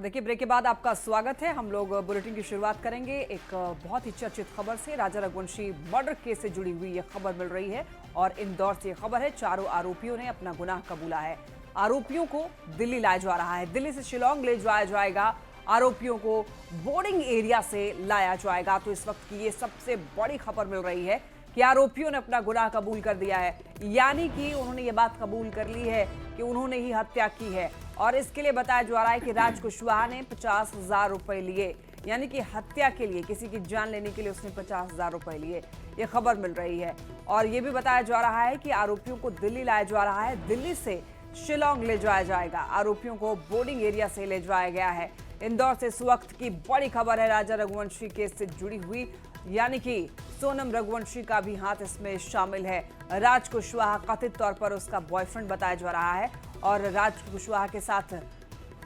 और देखिए, ब्रेक के बाद आपका स्वागत है। हम लोग बुलेटिन की शुरुआत करेंगे एक बहुत ही चर्चित खबर से। राजा रघुवंशी मर्डर केस से जुड़ी हुई यह खबर मिल रही है और इंदौर से यह खबर है। चारों आरोपियों ने अपना गुनाह कबूला है। आरोपियों को दिल्ली लाया जा रहा है, दिल्ली से शिलांग ले जाया जाएगा। आरोपियों को बोर्डिंग एरिया से लाया जाएगा। तो इस वक्त की ये सबसे बड़ी खबर मिल रही है कि आरोपियों ने अपना गुनाह कबूल कर दिया है, यानी कि उन्होंने ये बात कबूल कर ली है कि उन्होंने ही हत्या की है। और इसके लिए बताया जा रहा है कि राज कुशवाहा ने 50,000 रुपए लिए, यानी कि हत्या के लिए, किसी की जान लेने के लिए उसने 50,000 रुपए लिए। ये खबर मिल रही है और ये भी बताया जा रहा है कि आरोपियों को दिल्ली लाया जा रहा है, दिल्ली से शिलांग ले जाया जाएगा। आरोपियों को बोर्डिंग एरिया से ले जाया गया है। इंदौर से इस वक्त की बड़ी खबर है राजा रघुवंशी केस से जुड़ी हुई, यानी कि सोनम रघुवंशी का भी हाथ इसमें शामिल है। राज कुशवाहा कथित तौर पर उसका बॉयफ्रेंड बताया जा रहा है और राज कुशवाहा के साथ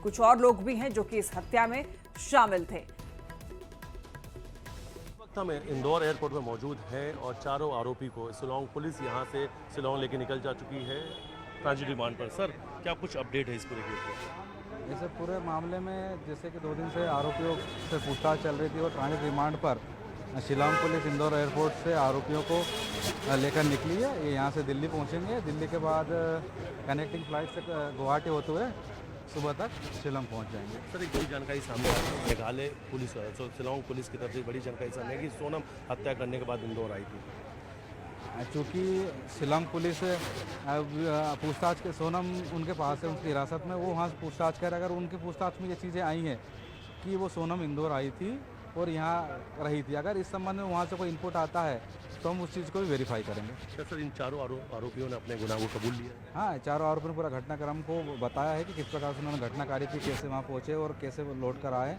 कुछ और लोग भी हैं जो कि इस हत्या में शामिल थे। हम इंदौर एयरपोर्ट में मौजूद हैं और चारों आरोपी को शिलांग पुलिस यहां से शिलांग लेके निकल जा चुकी है ट्रांजिट रिमांड पर। सर, क्या कुछ अपडेट है इस पूरे केस में? इस पूरे मामले में जैसे कि 2 दिन से आरोपियों से पूछताछ चल रही थी और ट्रांजिट रिमांड पर शिलांग पुलिस इंदौर एयरपोर्ट से आरोपियों को लेकर निकली है। ये यहाँ से दिल्ली पहुँचेंगे। दिल्ली के बाद कनेक्टिंग फ्लाइट से गुवाहाटी होते हुए सुबह तक शिलांग पहुँच जाएंगे। सर, एक बड़ी जानकारी सामने आई है, मेघालय पुलिस शिलांग पुलिस की तरफ से बड़ी जानकारी सामने है कि सोनम हत्या करने के बाद इंदौर आई थी। चूँकि शिलांग पुलिस पूछताछ के सोनम उनके पास है, उनकी हिरासत में, वो वहाँ से पूछताछ कर, अगर उनकी पूछताछ में ये चीज़ें आई हैं कि वो सोनम इंदौर आई थी और यहाँ रही थी, अगर इस संबंध में वहाँ से कोई इनपुट आता है तो हम उस चीज़ को भी वेरीफाई करेंगे। क्या सर इन चारों आरोपियों ने अपने गुनाह को कबूल लिया? हाँ, चारों आरोपियों ने पूरा घटनाक्रम को बताया है कि किस प्रकार से उन्होंने घटना करी थी, कैसे वहाँ पहुँचे और कैसे वो लौट कर आए,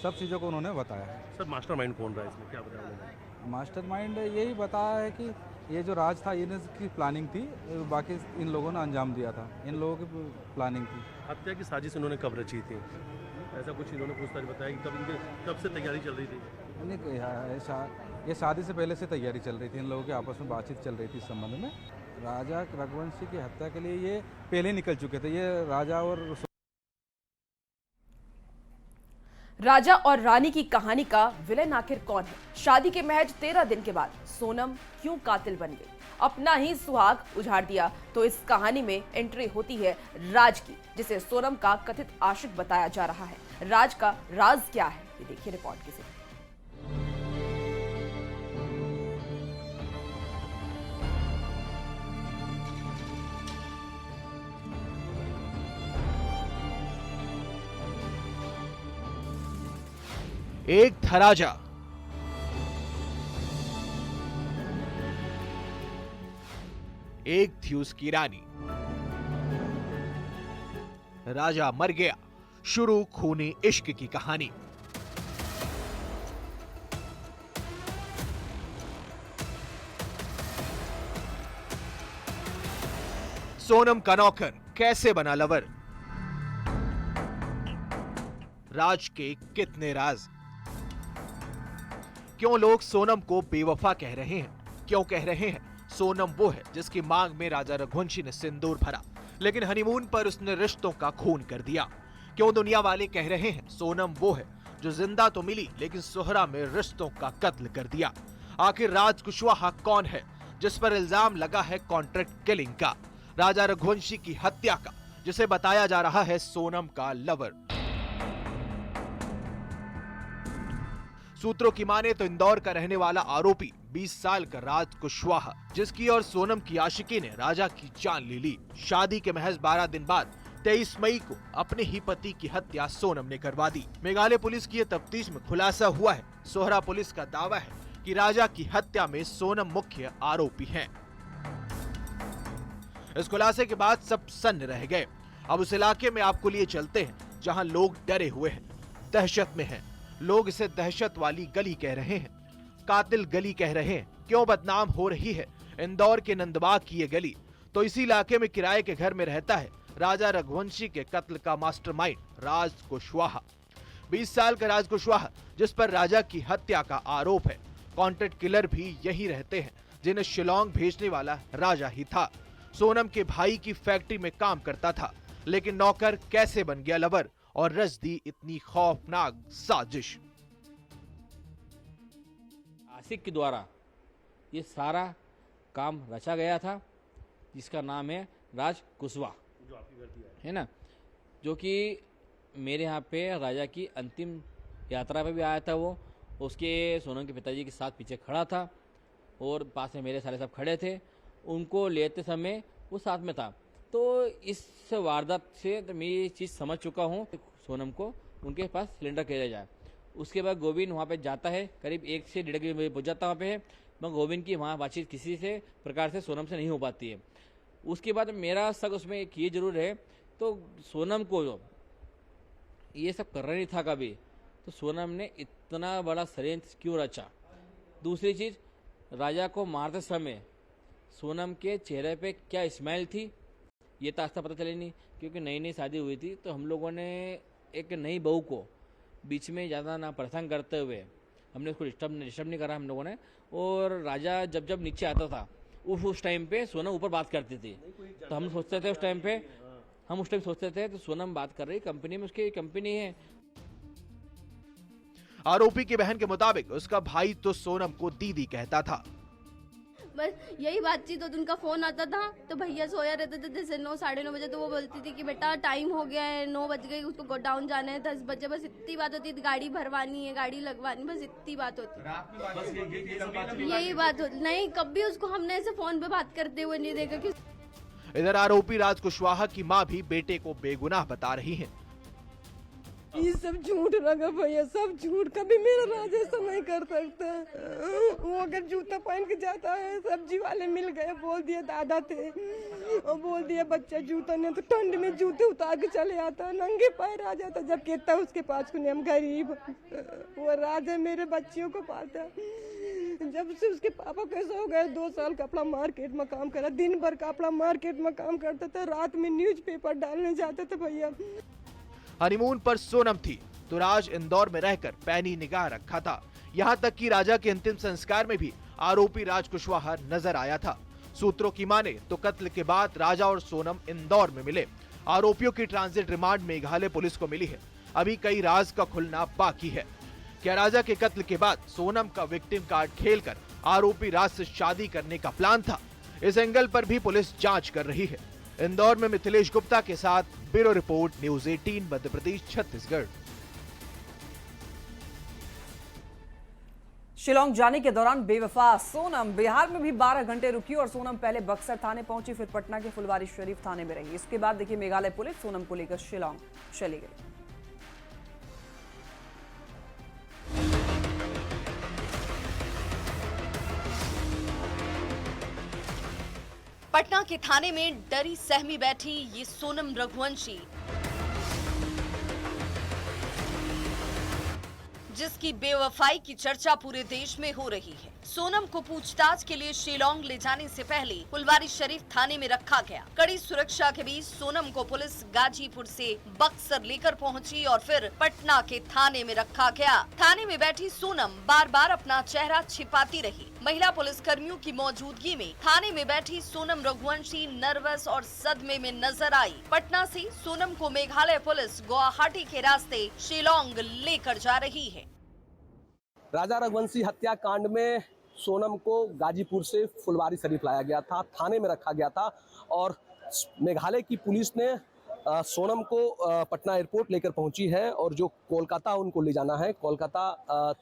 सब चीज़ों को उन्होंने बताया है। सर, मास्टरमाइंड कौन रहा है इसमें, क्या बताया उन्होंने? मास्टरमाइंड यही बताया है कि ये जो राज था इनकी प्लानिंग थी, बाकी इन लोगों ने अंजाम दिया था, इन लोगों की प्लानिंग थी। हत्या की साजिश इन्होंने कब रची थी, ऐसा कुछ इन्होंने पूछताछ बताया कि कब से तैयारी चल रही थी? नहीं, ये शादी से पहले से तैयारी चल रही थी, इन लोगों की आपस में बातचीत चल रही थी इस संबंध में। राजा रघुवंशी की हत्या के लिए ये पहले निकल चुके थे। ये राजा और रानी की कहानी का विलेन आखिर कौन है? शादी के महज 13 दिन के बाद सोनम क्यों कातिल बन गई? अपना ही सुहाग उजाड़ दिया। तो इस कहानी में एंट्री होती है राज की, जिसे सोनम का कथित आशिक बताया जा रहा है। राज का राज क्या है, ये देखिए रिपोर्ट की। एक था राजा, एक थी उसकी रानी। राजा मर गया, शुरू खूनी इश्क की कहानी। सोनम का नौकर कैसे बना लवर? राज के कितने राज? क्यों लोग सोनम को बेवफा कह रहे हैं? क्यों कह रहे हैं सोनम वो है जिसकी मांग में राजा रघुवंशी ने सिंदूर भरा, लेकिन हनीमून पर उसने रिश्तों का खून कर दिया? क्यों दुनिया वाले कह रहे हैं सोनम वो है जो जिंदा तो मिली लेकिन सोहरा में रिश्तों का कत्ल कर दिया? आखिर राज कुशवाहा कौन है जिस पर इल्जाम लगा है कॉन्ट्रैक्ट किलिंग का, राजा रघुवंशी की हत्या का, जिसे बताया जा रहा है सोनम का लवर? सूत्रों की माने तो इंदौर का रहने वाला आरोपी 20 साल का राज कुशवाहा, जिसकी और सोनम की आशिकी ने राजा की जान ले ली। शादी के महज 12 दिन बाद 23 मई को अपने ही पति की हत्या सोनम ने करवा दी। मेघालय पुलिस की तफ्तीश में खुलासा हुआ है। सोहरा पुलिस का दावा है कि राजा की हत्या में सोनम मुख्य आरोपी है। इस खुलासे के बाद सब सन्न रह गए। अब उस इलाके में आपको लिए चलते हैं जहां लोग डरे हुए हैं, दहशत में हैं। लोग इसे दहशत वाली गली कह रहे हैं, कातिल गली कह रहे हैं। क्यों बदनाम हो रही है इंदौर के नंदबाग की ये गली? तो इसी इलाके में किराए के घर में रहता है राजा रघुवंशी के कत्ल का मास्टरमाइंड राज कुशवाहा। 20 साल का राज कुशवाहा, जिस पर राजा की हत्या का आरोप है। कॉन्ट्रैक्ट किलर भी यही रहते हैं जिन्हें शिलांग भेजने वाला राजा ही था। सोनम के भाई की फैक्ट्री में काम करता था, लेकिन नौकर कैसे बन गया लवर और रच दी इतनी खौफनाक साजिश। आशिक के द्वारा ये सारा काम रचा गया था, जिसका नाम है राज कुशवाहा, है ना, जो कि मेरे यहाँ पे राजा की अंतिम यात्रा पे भी आया था। वो उसके सोनम के पिताजी के साथ पीछे खड़ा था और पास में मेरे सारे सब खड़े थे। उनको लेते समय वो साथ में था। तो इस वारदात से तो मैं ये चीज़ समझ चुका हूँ, सोनम को उनके पास सिलेंडर किया जाए। उसके बाद गोविंद वहाँ पे जाता है, करीब 1 से 1.5 किलोमीटर पहुँच जाता वहाँ पे है, मगर गोविंद की वहाँ बातचीत किसी से प्रकार से सोनम से नहीं हो पाती है। उसके बाद मेरा शक उसमें एक ये जरूर है, तो सोनम को ये सब करना नहीं था कभी, तो सोनम ने इतना बड़ा षड्यंत्र क्यों रचा। दूसरी चीज़, राजा को मारते समय सोनम के चेहरे पे क्या स्माइल थी, ये तो आज तक पता चली नहीं, क्योंकि नई नई शादी हुई थी। तो हम लोगों ने एक नई बहू को बीच में ज़्यादा ना परेशान करते हुए हमने उसको डिस्टर्ब नहीं करा हम लोगों ने। और राजा जब जब नीचे आता था उस टाइम पे सोनम ऊपर बात करती थी, तो हम सोचते थे उस टाइम पे सोचते थे तो सोनम बात कर रही, कंपनी में उसकी कंपनी है। आरोपी की बहन के मुताबिक उसका भाई तो सोनम को दीदी कहता था। बस यही बातचीत होती, उनका फोन आता था तो भैया सोया रहते थे जैसे 9 साढ़े 9 बजे, तो वो बोलती थी कि बेटा टाइम हो गया है, 9 बज गए, उसको गोडाउन जाना है 10 बजे। बस इतनी बात होती थी, गाड़ी भरवानी है, गाड़ी लगवानी, बस इतनी बात होती। यही बात होती, नहीं कभी उसको हमने ऐसे फोन पे बात करते हुए नहीं देखा कि। इधर आरोपी राज कुशवाहा की मां भी बेटे को बेगुनाह बता रही हैं। ये सब झूठ लगा भैया, सब झूठ। कभी मेरा राज ऐसा नहीं कर सकता। वो अगर जूता पहन के जाता है, सब्जी वाले मिल गए, बोल दिया दादा थे, और बोल दिया बच्चा जूता नहीं, तो ठंड में जूते उतार के चले आता, नंगे पैर आ जाता। जब कहता उसके पास को नहीं, हम गरीब, वो राज है, मेरे बच्चियों को पालता। जब से उसके पापा कैसे हो गए, 2 साल कपड़ा मार्केट में काम करा, दिन भर कपड़ा मार्केट में काम करता था, रात में न्यूज़पेपर डालने जाता था भैया। हनीमून पर सोनम थी तो राज इंदौर में रहकर पैनी निगाह रखा था। यहाँ तक कि राजा के अंतिम संस्कार में भी आरोपी राज कुशवाहा नजर आया था। सूत्रों की माने तो कत्ल के बाद राजा और सोनम इंदौर में मिले। आरोपियों की ट्रांजिट रिमांड मेघालय पुलिस को मिली है। अभी कई राज का खुलना बाकी है। क्या राजा के कत्ल के बाद सोनम का विक्टिम कार्ड खेलकर आरोपी राज से शादी करने का प्लान था? इस एंगल पर भी पुलिस जांच कर रही है। इंदौर में मिथिलेश गुप्ता के साथ bureau report, news 18 Madhya Pradesh Chhattisgarh. Shillong जाने के दौरान बेवफा सोनम बिहार में भी 12 घंटे रुकी और सोनम पहले बक्सर थाने पहुंची, फिर पटना के फुलवारी शरीफ थाने में रही। इसके बाद देखिए मेघालय पुलिस सोनम को लेकर शिलांग चली गई। पटना के थाने में डरी सहमी बैठी ये सोनम रघुवंशी, जिसकी बेवफाई की चर्चा पूरे देश में हो रही है। सोनम को पूछताछ के लिए शिलांग ले जाने से पहले फुलवारी शरीफ थाने में रखा गया। कड़ी सुरक्षा के बीच सोनम को पुलिस गाजीपुर से बक्सर लेकर पहुंची और फिर पटना के थाने में रखा गया। थाने में बैठी सोनम बार बार अपना चेहरा छिपाती रही। महिला पुलिस कर्मियों की मौजूदगी में थाने में बैठी सोनम रघुवंशी नर्वस और सदमे में नजर आई। पटना से सोनम को मेघालय पुलिस गुवाहाटी के रास्ते शिलांग लेकर जा रही है। राजा रघुवंशी हत्याकांड में सोनम को गाजीपुर से फुलवारी शरीफ लाया गया था, थाने में रखा गया था और मेघालय की पुलिस ने सोनम को पटना एयरपोर्ट लेकर पहुंची है और जो कोलकाता उनको ले जाना है, कोलकाता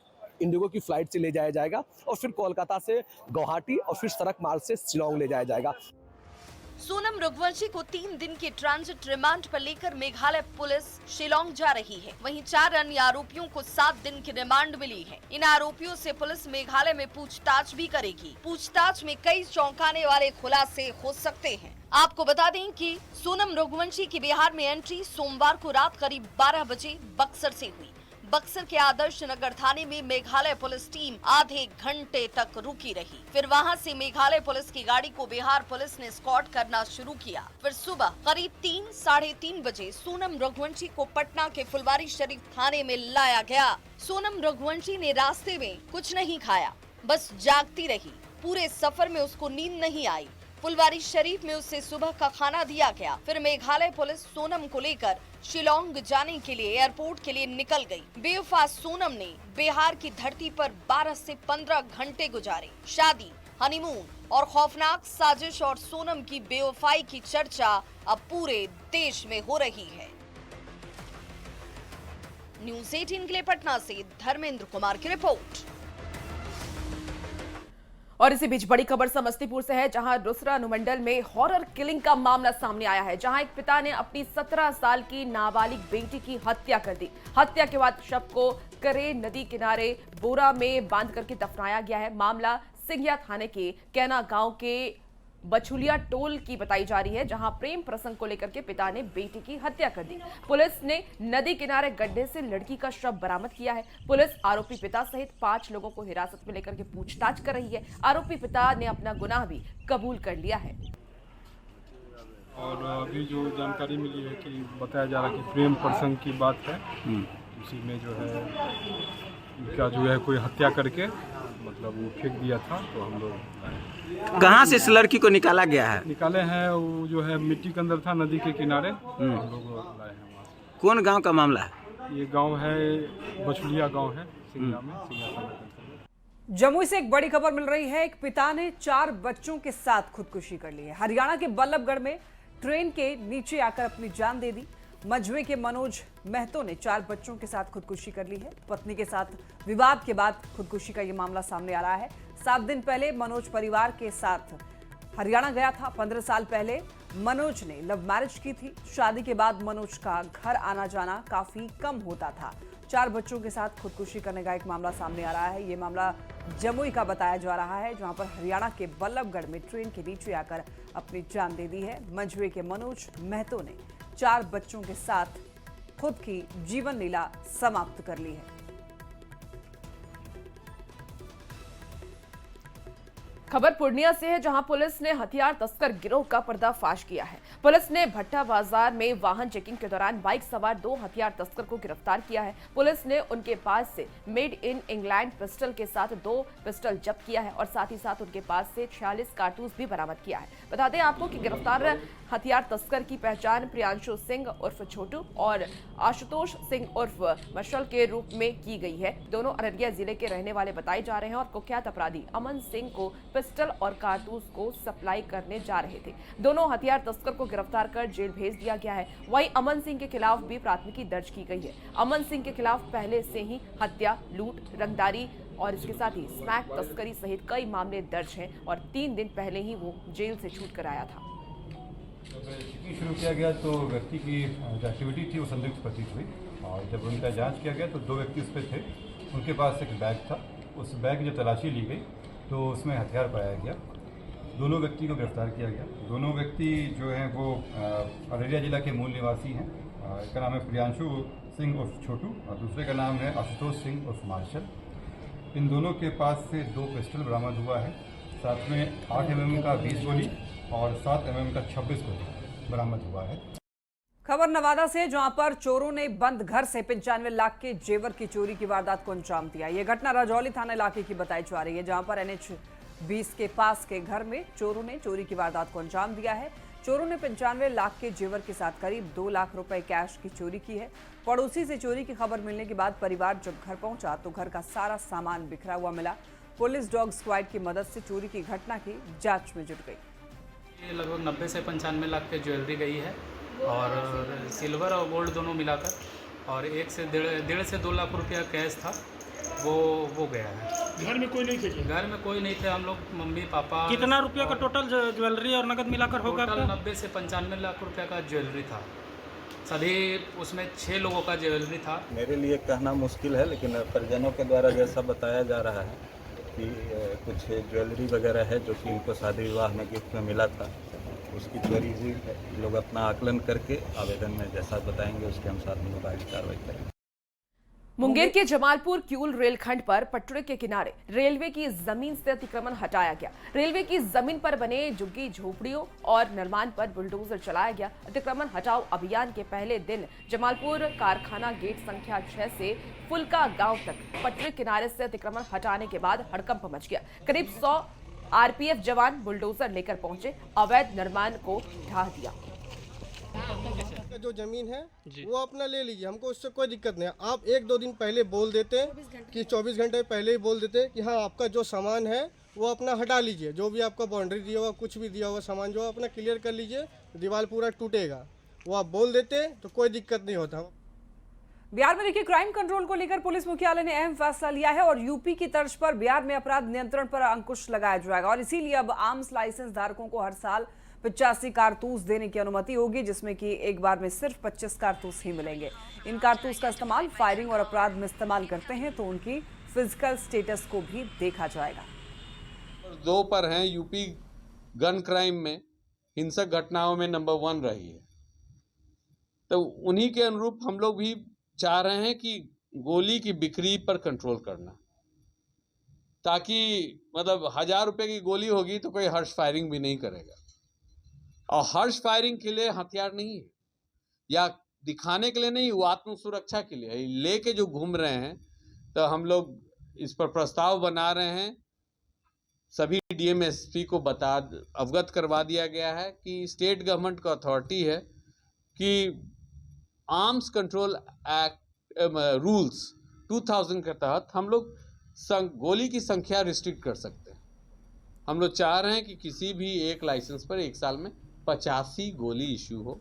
इंडिगो की फ्लाइट से ले जाया जाएगा और फिर कोलकाता से गुवाहाटी और फिर सड़क मार्ग से शिलांग ले जाया जाएगा। सोनम रघुवंशी को 3 दिन के ट्रांजिट रिमांड पर लेकर मेघालय पुलिस शिलांग जा रही है। वहीं 4 अन्य आरोपियों को 7 दिन की रिमांड मिली है। इन आरोपियों से पुलिस मेघालय में पूछताछ भी करेगी। पूछताछ में कई चौंकाने वाले खुलासे हो सकते हैं। आपको बता दें कि सोनम रघुवंशी की बिहार में एंट्री सोमवार को रात करीब 12 बजे बक्सर से हुई। बक्सर के आदर्श नगर थाने में मेघालय पुलिस टीम आधे घंटे तक रुकी रही। फिर वहां से मेघालय पुलिस की गाड़ी को बिहार पुलिस ने स्कॉट करना शुरू किया। फिर सुबह करीब 3 साढ़े 3 बजे सोनम रघुवंशी को पटना के फुलवारी शरीफ थाने में लाया गया। सोनम रघुवंशी ने रास्ते में कुछ नहीं खाया, बस जागती रही। पूरे सफर में उसको नींद नहीं आई। फुलवारी शरीफ में उसे सुबह का खाना दिया गया। फिर मेघालय पुलिस सोनम को लेकर शिलोंग जाने के लिए एयरपोर्ट के लिए निकल गई। बेवफा सोनम ने बिहार की धरती पर 12 से 15 घंटे गुजारे। शादी, हनीमून और खौफनाक साजिश और सोनम की बेवफाई की चर्चा अब पूरे देश में हो रही है। न्यूज़ 18 के लिए पटना से धर्मेंद्र कुमार की रिपोर्ट। और इसी बीच बड़ी खबर समस्तीपुर से है, जहां रुसरा अनुमंडल में हॉरर किलिंग का मामला सामने आया है, जहां एक पिता ने अपनी 17 साल की नाबालिग बेटी की हत्या कर दी। हत्या के बाद शव को करे नदी किनारे बोरा में बांध करके दफनाया गया है। मामला सिंघिया थाने के कैना गांव के बछुलिया टोल की बताई जा रही है, जहां प्रेम प्रसंग को लेकर के पिता ने बेटी की हत्या कर दी। पुलिस ने नदी किनारे गड्ढे से लड़की का शव बरामद किया है। पुलिस आरोपी पिता सहित 5 लोगों को हिरासत में लेकर के पूछताछ कर रही है। आरोपी पिता ने अपना गुनाह भी कबूल कर लिया है। और अभी जो जानकारी मिली है कि बताया जा रहा है कि प्रेम प्रसंग की बात है, उसी में जो है उनका जो है कोई हत्या करके मतलब वो फेंक दिया था। तो हम लोग कहाँ से इस लड़की को निकाला गया है? निकाले हैं, वो जो है मिट्टी के अंदर था नदी के किनारे, हम लोग लाए हैं वहाँ से। कौन गांव का मामला है? ये गांव है बछुलिया गांव है, सिंघिया में, सिंघिया थाना के। जमुई से एक बड़ी खबर मिल रही है। एक पिता ने 4 बच्चों के साथ खुदकुशी कर ली है। हरियाणा के बल्लभगढ़ में ट्रेन के नीचे आकर अपनी जान दे दी। मझवे के मनोज महतो ने 4 बच्चों के साथ खुदकुशी कर ली है। पत्नी के साथ विवाद के बाद खुदकुशी का यह मामला सामने आ रहा है। 7 दिन पहले मनोज परिवार के साथ हरियाणा गया था। 15 साल पहले मनोज ने लव मैरिज की थी। शादी के बाद मनोज का घर आना जाना काफी कम होता था। 4 बच्चों के साथ खुदकुशी करने का एक मामला सामने आ रहा है। ये मामला जमुई का बताया जा रहा है, जहां पर हरियाणा के बल्लभगढ़ में ट्रेन के नीचे आकर अपनी जान दे दी है। मझवे के मनोज महतो ने 4 बच्चों के साथ खुद की जीवन लीला समाप्त कर ली है। खबर पूर्णिया से है, जहां पुलिस ने हथियार तस्कर गिरोह का पर्दाफाश किया है। पुलिस ने भट्टा बाजार में वाहन चेकिंग के दौरान बाइक सवार 2 हथियार तस्कर को गिरफ्तार किया है। पुलिस ने उनके पास से मेड इन इंग्लैंड पिस्टल के साथ 2 पिस्टल जब्त किया है और साथ ही साथ उनके पास से 46 कारतूस भी बरामद किया है। बता दें आपको कि गिरफ्तार हथियार तस्कर की पहचान प्रियांशु सिंह उर्फ छोटू और आशुतोष सिंह उर्फ मशल के रूप में की गई है। दोनों अररिया जिले के रहने वाले बताए जा रहे हैं और कुख्यात अपराधी अमन सिंह को पिस्टल और कारतूस को सप्लाई करने जा रहे थे। दोनों हथियार तस्कर को गिरफ्तार कर जेल भेज दिया गया है। वहीं अमन सिंह के खिलाफ भी प्राथमिकी दर्ज की गई है। अमन सिंह के खिलाफ पहले से ही हत्या, लूट, रंगदारी और इसके साथ ही स्मैक तस्करी सहित कई मामले दर्ज हैं और 3 दिन पहले ही वो जेल से छूट कर आया था। चेकिंग शुरू किया गया तो व्यक्ति की जो एक्टिविटी थी वो संदिग्ध प्रतीत हुई और जब उनका जांच किया गया तो 2 व्यक्ति उस पर थे। उनके पास एक बैग था, उस बैग की जब तलाशी ली गई तो उसमें हथियार पाया गया। दोनों व्यक्ति को गिरफ्तार किया गया। दोनों व्यक्ति जो हैं वो अररिया जिला के मूल निवासी हैं। एक का नाम है प्रियांशु सिंह उर्फ छोटू और दूसरे का नाम है आशुतोष सिंह उर्फ मार्शल। इन दोनों के पास से 2 पिस्टल बरामद हुआ है, साथ में 8 mm का 20 गोली और 7 mm का 26 गोली बरामद हुआ है। खबर नवादा से, जहां पर चोरों ने बंद घर से 95 लाख के जेवर की चोरी की वारदात को अंजाम दिया। यह घटना राजौली थाना इलाके की बताई जा रही है, जहां पर NH 20 के पास के घर में चोरों ने चोरी की वारदात को अंजाम दिया है। चोरों ने 95 लाख के जेवर के साथ करीब 2 लाख रुपए कैश की चोरी की है। पड़ोसी से चोरी की खबर मिलने के बाद परिवार जब घर पहुंचा तो घर का सारा सामान बिखरा हुआ मिला। पुलिस डॉग स्क्वाड की मदद से चोरी की घटना की जांच में जुट गई। लगभग 90 से 95 लाख की ज्वेलरी गई है और सिल्वर और गोल्ड दोनों मिलाकर और 1 से 1.5 से 2 लाख रुपया कैश था, वो गया है। घर में कोई नहीं थे? घर में कोई नहीं थे, हम लोग मम्मी पापा। कितना रुपया का टोटल ज्वेलरी और नगद मिलाकर होगा? टोटल 90 से 95 लाख रुपया का ज्वेलरी था। सभी उसमें 6 लोगों का ज्वेलरी था। मेरे लिए कहना मुश्किल है, लेकिन परिजनों के द्वारा जैसा बताया जा रहा है कि कुछ ज्वेलरी वगैरह है जो कि इनको शादी विवाह में गिफ्ट में मिला था, उसकी चोरी हुई है। लोग अपना आकलन करके आवेदन में जैसा बताएंगे उसके अनुसार हम लोग आगे कार्रवाई करेंगे। मुंगेर के जमालपुर क्यूल रेलखंड पर पटरी के किनारे रेलवे की जमीन से अतिक्रमण हटाया गया। रेलवे की जमीन पर बने झुग्गी झोपड़ियों और निर्माण पर बुलडोजर चलाया गया। अतिक्रमण हटाओ अभियान के पहले दिन जमालपुर कारखाना गेट संख्या 6 से फुलका गांव तक पटरी किनारे से अतिक्रमण हटाने के बाद हड़कंप मच गया। करीब 100 आरपीएफ जवान बुलडोजर लेकर पहुंचे, अवैध निर्माण को ढा दिया। जो जमीन है वो अपना ले लीजिए, हमको उससे कोई दिक्कत नहीं है। आप 1-2 दिन पहले बोल देते कि 24 घंटे पहले ही बोल देते कि हाँ आपका जो सामान है वो अपना हटा लीजिए, जो भी आपका बाउंड्री दिया हुआ कुछ भी दिया हुआ सामान जो अपना क्लियर कर लीजिए, दीवार पूरा टूटेगा। वो आप बोल देते तो कोई दिक्कत नहीं होता। बिहार में देखिए क्राइम कंट्रोल को लेकर पुलिस मुख्यालय ने अहम फैसला लिया है और यूपी की तर्ज पर बिहार में अपराध नियंत्रण पर अंकुश लगाया जाएगा और इसीलिए अब आर्म्स लाइसेंस धारकों को हर साल 85 कारतूस देने की अनुमति होगी, जिसमें कि एक बार में सिर्फ 25 कारतूस ही मिलेंगे। इन कारतूस का इस्तेमाल फायरिंग और अपराध में इस्तेमाल करते हैं तो उनकी फिजिकल स्टेटस को भी देखा जाएगा। 2 पर हैं, यूपी गन क्राइम में हिंसक घटनाओं में नंबर 1 रही है, तो उन्हीं के अनुरूप हम लोग भी चाह रहे हैं कि गोली की बिक्री पर कंट्रोल करना, ताकि मतलब 1000 रुपए की गोली होगी तो कोई हर्ष फायरिंग भी नहीं करेगा। और हर्ष फायरिंग के लिए हथियार नहीं है या दिखाने के लिए नहीं, वो आत्म सुरक्षा के लिए लेके जो घूम रहे हैं। तो हम लोग इस पर प्रस्ताव बना रहे हैं, सभी डीएमएसपी को अवगत करवा दिया गया है कि स्टेट गवर्नमेंट का अथॉरिटी है कि आर्म्स कंट्रोल एक्ट रूल्स 2000 के तहत हम लोग गोली की संख्या रिस्ट्रिक्ट कर सकते हैं। हम लोग चाह रहे हैं कि किसी भी एक लाइसेंस पर एक साल में 85 गोली इश्यू हो।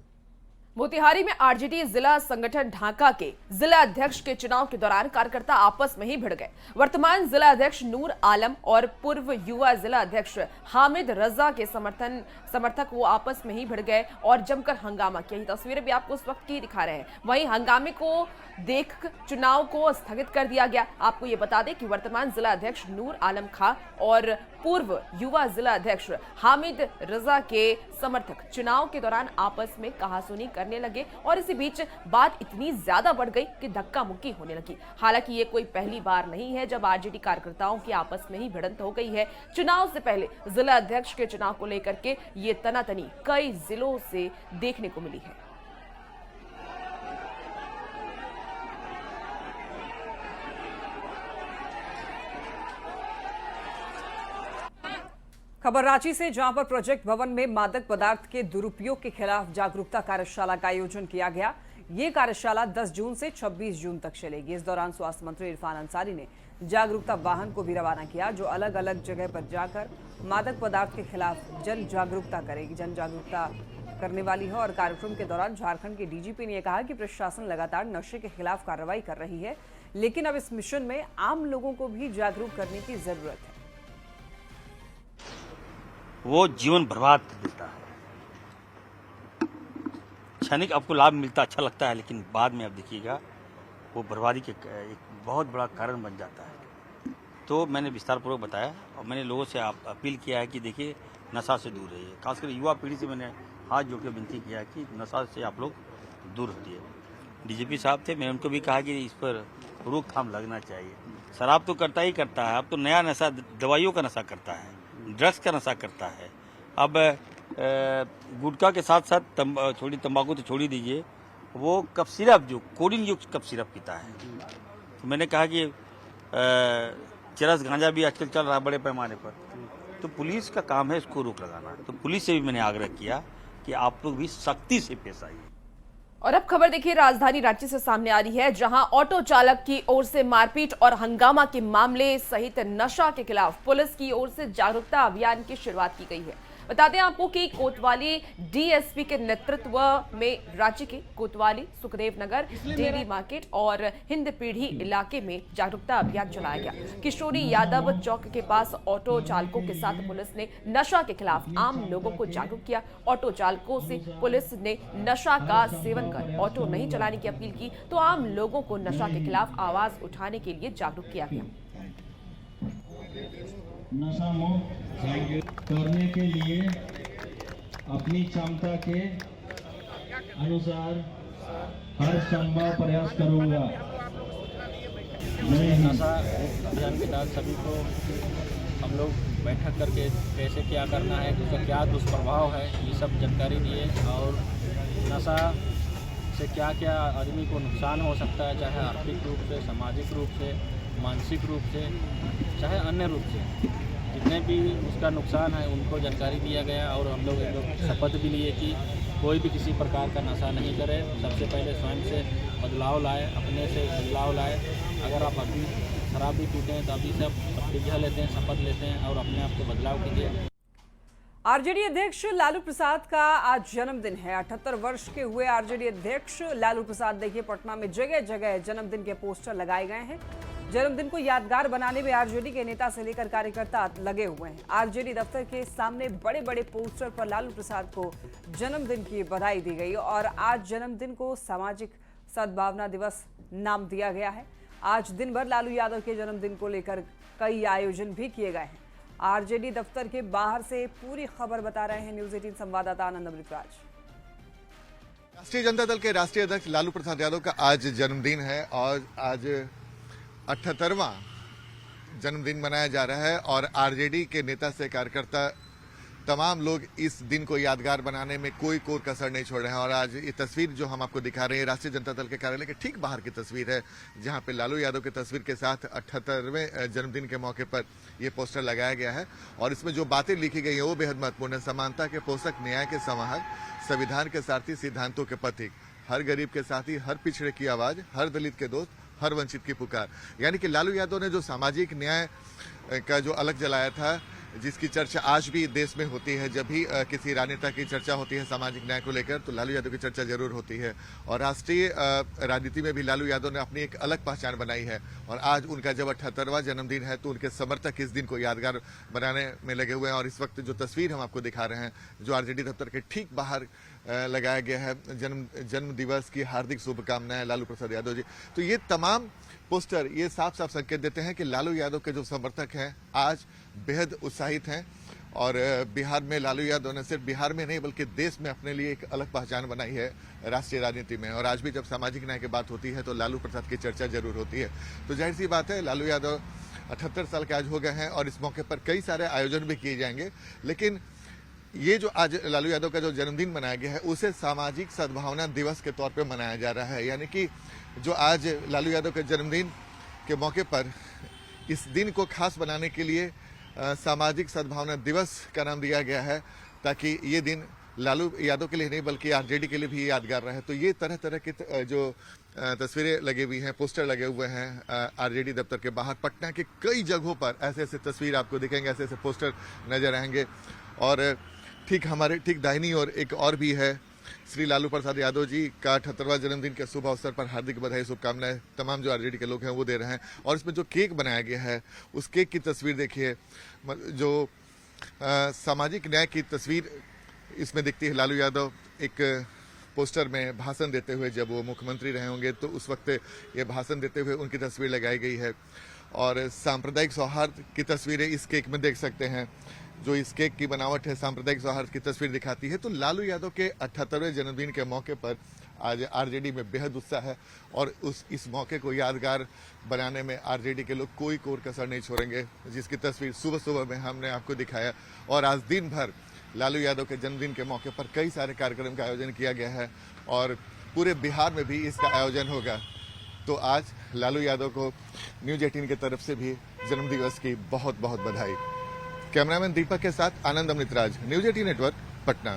मोतिहारी में आरजेडी जिला संगठन ढाका के जिला अध्यक्ष के चुनाव के दौरान कार्यकर्ता आपस में ही भिड़ गए। वर्तमान जिला अध्यक्ष नूर आलम और पूर्व युवा जिला अध्यक्ष हामिद रजा के समर्थक वो आपस में ही भिड़ गए और जमकर हंगामा किया। ये तस्वीरें भी आपको उस वक्त की दिखा रहे हैं। वहीं हंगामे को देख चुनाव को स्थगित कर दिया गया। आपको ये बता दें कि वर्तमान जिला अध्यक्ष नूर आलम खां और पूर्व युवा जिला अध्यक्ष हामिद रजा के समर्थक चुनाव के दौरान आपस में कहासुनी करने लगे और इसी बीच बात इतनी ज्यादा बढ़ गई कि धक्का मुक्की होने लगी। हालांकि ये कोई पहली बार नहीं है जब आरजेडी कार्यकर्ताओं की आपस में ही भिड़ंत हो गई है। चुनाव से पहले जिला अध्यक्ष के चुनाव को लेकर के ये तनातनी कई जिलों से देखने को मिली है। खबर रांची से, जहां पर प्रोजेक्ट भवन में मादक पदार्थ के दुरुपयोग के खिलाफ जागरूकता कार्यशाला का आयोजन किया गया। ये कार्यशाला 10 जून से 26 जून तक चलेगी। इस दौरान स्वास्थ्य मंत्री इरफान अंसारी ने जागरूकता वाहन को भी रवाना किया, जो अलग अलग जगह पर जाकर मादक पदार्थ के खिलाफ जन जागरूकता करने वाली है। और कार्यक्रम के दौरान झारखंड के डीजीपी ने कहा कि प्रशासन लगातार नशे के खिलाफ कार्रवाई कर रही है, लेकिन अब इस मिशन में आम लोगों को भी जागरूक करने की जरूरत है। वो जीवन बर्बाद कर देता है। क्षणिक आपको लाभ मिलता, अच्छा लगता है, लेकिन बाद में आप देखिएगा वो बर्बादी के एक बहुत बड़ा कारण बन जाता है। तो मैंने विस्तारपूर्वक बताया और मैंने लोगों से अपील किया है कि देखिए नशा से दूर रहिए। खासकर युवा पीढ़ी से मैंने हाथ जोड़ के विनती किया है कि नशा से आप लोग दूर हटिए। डीजीपी साहब थे, मैंने उनको भी कहा कि इस पर रोकथाम लगना चाहिए। शराब तो करता ही करता है, अब तो नया नशा दवाइयों का नशा करता है, ड्रग्स का नशा करता है। अब गुटखा के साथ साथ थोड़ी तंबाकू तो छोड़ ही दीजिए, वो कफ सिरप जो कोडिन युक्त कफ सिरप पीता है। तो मैंने कहा कि चरस गांजा भी आजकल चल रहा है बड़े पैमाने पर, तो पुलिस का काम है इसको रोक लगाना। तो पुलिस से भी मैंने आग्रह किया कि आप लोग भी सख्ती से पेश आइए। और अब खबर देखिए राजधानी रांची से सामने आ रही है, जहां ऑटो चालक की ओर से मारपीट और हंगामा के मामले सहित नशा के खिलाफ पुलिस की ओर से जागरूकता अभियान की शुरुआत की गई है। बता दें आपको कि कोतवाली डीएसपी के नेतृत्व में रांची के कोतवाली, सुखदेव नगर, डेली मार्केट और हिंद पीढ़ी इलाके में जागरूकता अभियान चलाया गया। किशोरी यादव चौक के पास ऑटो चालकों के साथ पुलिस ने नशा के खिलाफ आम लोगों को जागरूक किया। ऑटो चालकों से पुलिस ने नशा का सेवन कर ऑटो नहीं चलाने की अपील की, तो आम लोगों को नशा के खिलाफ आवाज उठाने के लिए जागरूक किया गया। नशा मुक्त करने के लिए अपनी क्षमता के अनुसार हर संभव प्रयास करूंगा। नशा अभियान के तहत सभी को हम लोग बैठक करके कैसे क्या करना है, उसका क्या दुष्प्रभाव है, ये सब जानकारी दिए। और नशा से क्या क्या आदमी को नुकसान हो सकता है, चाहे आर्थिक रूप से, सामाजिक रूप से, मानसिक रूप से, चाहे अन्य रूप से। जितने भी उसका नुकसान है उनको जानकारी दिया गया और हम लोग शपथ भी लिए कि कोई भी किसी प्रकार का नशा नहीं करे। सबसे पहले स्वयं से बदलाव लाए, अपने से बदलाव लाए। अगर आप अभी शराब भी पीते हैं तो अभी से प्रतिज्ञा लेते हैं, शपथ लेते हैं और अपने आप को बदलाव कीजिए। आरजेडी अध्यक्ष लालू प्रसाद का आज जन्मदिन है। 78 वर्ष के हुए आरजेडी अध्यक्ष लालू प्रसाद देखिए पटना में जगह जगह जन्मदिन के पोस्टर लगाए गए हैं। जन्मदिन को यादगार बनाने में आरजेडी के नेता से लेकर कार्यकर्ता लगे हुए हैं। आरजेडी दफ्तर के सामने बड़े बड़े पोस्टर पर लालू प्रसाद को जन्मदिन की बधाई दी गई और आज जन्मदिन को सामाजिक सद्भावना दिवस नाम दिया गया है। आज दिन भर लालू यादव के जन्मदिन को लेकर कई आयोजन भी किए गए हैं। आरजेडी दफ्तर के बाहर से पूरी खबर बता रहे हैं न्यूज 18 संवाददाता आनंद अमृतराज। राष्ट्रीय जनता दल के राष्ट्रीय अध्यक्ष लालू प्रसाद यादव का आज जन्मदिन है और आज 78वां जन्मदिन मनाया जा रहा है और आरजेडी के नेता से कार्यकर्ता तमाम लोग इस दिन को यादगार बनाने में कोई कोर कसर नहीं छोड़ रहे हैं। और आज ये तस्वीर जो हम आपको दिखा रहे हैं राष्ट्रीय जनता दल के कार्यालय के ठीक बाहर की तस्वीर है, जहां पे लालू यादव की तस्वीर के साथ 78वें जन्मदिन के मौके पर ये पोस्टर लगाया गया है और इसमें जो बातें लिखी गई हैं वो बेहद महत्वपूर्ण है। समानता के पोषक, न्याय के समाहर, संविधान के सारथी, सिद्धांतों के प्रतीक, हर गरीब के साथी, हर पिछड़े की आवाज, हर दलित के दोस्त, हर वंचित की पुकार। यानी कि लालू यादव ने जो सामाजिक न्याय का जो अलग जलाया था, जिसकी चर्चा आज भी देश में होती है। जब भी किसी राजनेता की चर्चा होती है सामाजिक न्याय को लेकर तो लालू यादव की चर्चा जरूर होती है और राष्ट्रीय राजनीति में भी लालू यादव ने अपनी एक अलग पहचान बनाई है। और आज उनका जब 78वां जन्मदिन है तो उनके समर्थक इस दिन को यादगार बनाने में लगे हुए हैं। और इस वक्त जो तस्वीर हम आपको दिखा रहे हैं जो आरजेडी दफ्तर के ठीक बाहर लगाया गया है, जन्म दिवस की हार्दिक शुभकामनाएं लालू प्रसाद यादव जी। तो ये तमाम पोस्टर ये साफ साफ संकेत देते हैं कि लालू यादव के जो समर्थक हैं आज बेहद उत्साहित हैं और बिहार में लालू यादव ने सिर्फ बिहार में नहीं बल्कि देश में अपने लिए एक अलग पहचान बनाई है राष्ट्रीय राजनीति में। और आज भी जब सामाजिक न्याय की बात होती है तो लालू प्रसाद की चर्चा जरूर होती है। तो जाहिर सी बात है लालू यादव 78 साल के आज हो गए हैं और इस मौके पर कई सारे आयोजन भी किए जाएंगे। लेकिन ये जो आज लालू यादव का जो जन्मदिन मनाया गया है उसे सामाजिक सद्भावना दिवस के तौर पर मनाया जा रहा है। यानी कि जो आज लालू यादव के जन्मदिन के मौके पर इस दिन को खास बनाने के लिए सामाजिक सद्भावना दिवस का नाम दिया गया है ताकि ये दिन लालू यादव के लिए नहीं बल्कि आरजेडी के लिए भी यादगार रहे। तो ये तरह तरह की जो तस्वीरें लगी हुई हैं, पोस्टर लगे हुए हैं आरजेडी दफ्तर के बाहर। पटना के कई जगहों पर ऐसे ऐसे तस्वीर आपको दिखेंगे, ऐसे ऐसे पोस्टर नजर आएंगे। और ठीक हमारे ठीक दाहिनी ओर एक और भी है, श्री लालू प्रसाद यादव जी का 78वां जन्मदिन के शुभ अवसर पर हार्दिक बधाई शुभकामनाएं तमाम जो आरजेडी के लोग हैं वो दे रहे हैं। और इसमें जो केक बनाया गया है उस केक की तस्वीर देखिए, जो सामाजिक न्याय की तस्वीर इसमें दिखती है। लालू यादव एक पोस्टर में भाषण देते हुए, जब वो मुख्यमंत्री रहे होंगे तो उस वक्त ये भाषण देते हुए उनकी तस्वीर लगाई गई है। और सांप्रदायिक सौहार्द की तस्वीरें इस केक में देख सकते हैं। जो इस केक की बनावट है सांप्रदायिक सौहार्द की तस्वीर दिखाती है। तो लालू यादव के 78वें जन्मदिन के मौके पर आज आरजेडी में बेहद उत्साह है और इस मौके को यादगार बनाने में आरजेडी के लोग कोई कोर कसर नहीं छोड़ेंगे, जिसकी तस्वीर सुबह सुबह में हमने आपको दिखाया। और आज दिन भर लालू यादव के जन्मदिन के मौके पर कई सारे कार्यक्रम का आयोजन किया गया है और पूरे बिहार में भी इसका आयोजन होगा। तो आज लालू यादव को न्यूज 18 की तरफ से भी जन्मदिवस की बहुत बहुत बधाई। कैमरामैन दीपक के साथ आनंद अमृतराज, न्यूज 18 नेटवर्क, पटना।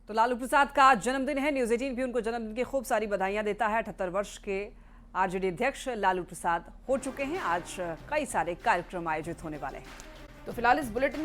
तो लालू प्रसाद का जन्मदिन है, न्यूज 18 भी उनको जन्मदिन की खूब सारी बधाइयां देता है। 78 वर्ष के आरजेडी अध्यक्ष लालू प्रसाद हो चुके हैं। आज कई सारे कार्यक्रम आयोजित होने वाले हैं। तो फिलहाल इस बुलेटिन